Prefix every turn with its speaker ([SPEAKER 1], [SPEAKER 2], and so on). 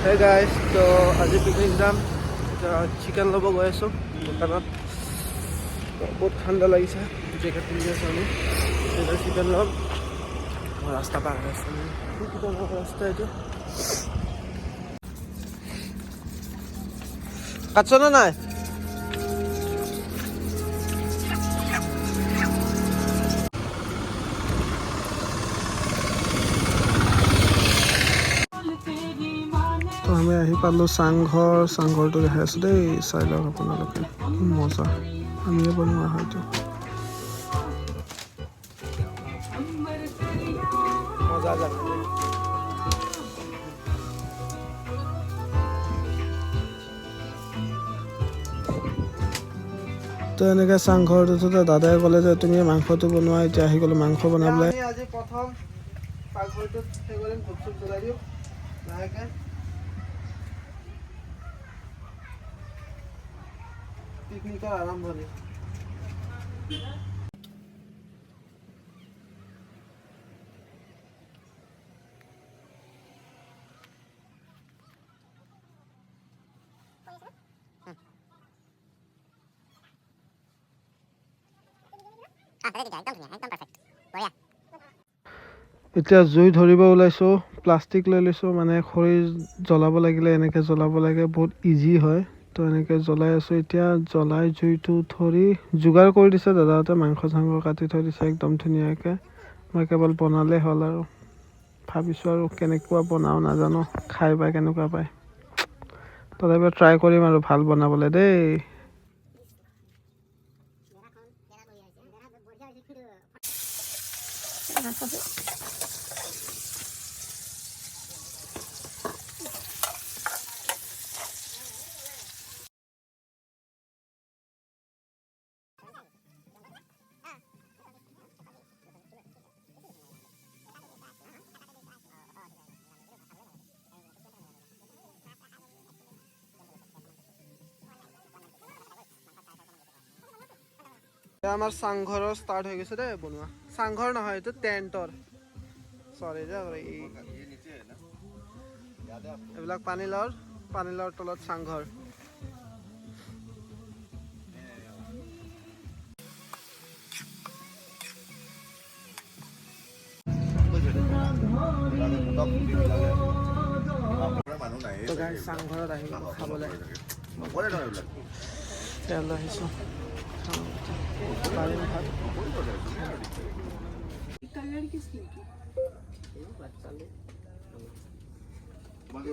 [SPEAKER 1] Hey guys, তো আজি picnic যাম চিকেন ল'ব গৈ আছোঁ দোকানত বহুত ঠাণ্ডা লাগিছে জেকেট পিন্ধি আছোঁ আমি এতিয়া চিকেন ল'ম ৰাস্তা পাৰ হৈ আছোঁ ৰাস্তা এইটো কাটছ নে নাই আমি আহি পালোঁ চাংঘৰটো দেখাই আছোঁ দেই চাই লওক আপোনালোকে কি মজা আমিয়ে বনোৱা হয়তো মজা জাগা তো এনেকৈ চাংঘৰটোতে দাদাই ক'লে যে তুমি মাংসটো বনোৱা এতিয়া আহি গ'লো মাংস বনাবলৈ আজি প্ৰথম পাকঘৰটোত সেই কৰিম ধূপ চুপ জ্বলাই দিওঁ লাহেকৈ পিকনিকৰ আৰম্ভণি এতিয়া জুই ধৰিব ওলাইছোঁ প্লাষ্টিক লৈ লৈছোঁ মানে খৰি জ্বলাব লাগিলে এনেকৈ জ্বলাব লাগে বহুত ইজি হয় তো এনেকৈ জ্বলাই আছোঁ এতিয়া জ্বলাই জুইটো ধৰি যোগাৰ কৰি দিছে দাদাহঁতে মাংস চাংস কাটি থৈ দিছে একদম ধুনীয়াকৈ মই কেৱল বনালে হ'ল আৰু ভাবিছোঁ আৰু কেনেকুৱা বনাওঁ নাজানো খাই পাই কেনেকুৱা পায় তথাপিও ট্ৰাই কৰিম আৰু ভাল বনাবলৈ দেই আমাৰ চাংঘৰৰ ষ্টাৰ্ট হৈ গৈছে দেই বনোৱা চাংঘৰ নহয় এইটো টেণ্টৰ চৰি যে এইবিলাক পানীলাওৰ তলত চাংঘৰ চাংঘৰত আহি খাবলৈ তেল আহিছোঁ कलर किसने की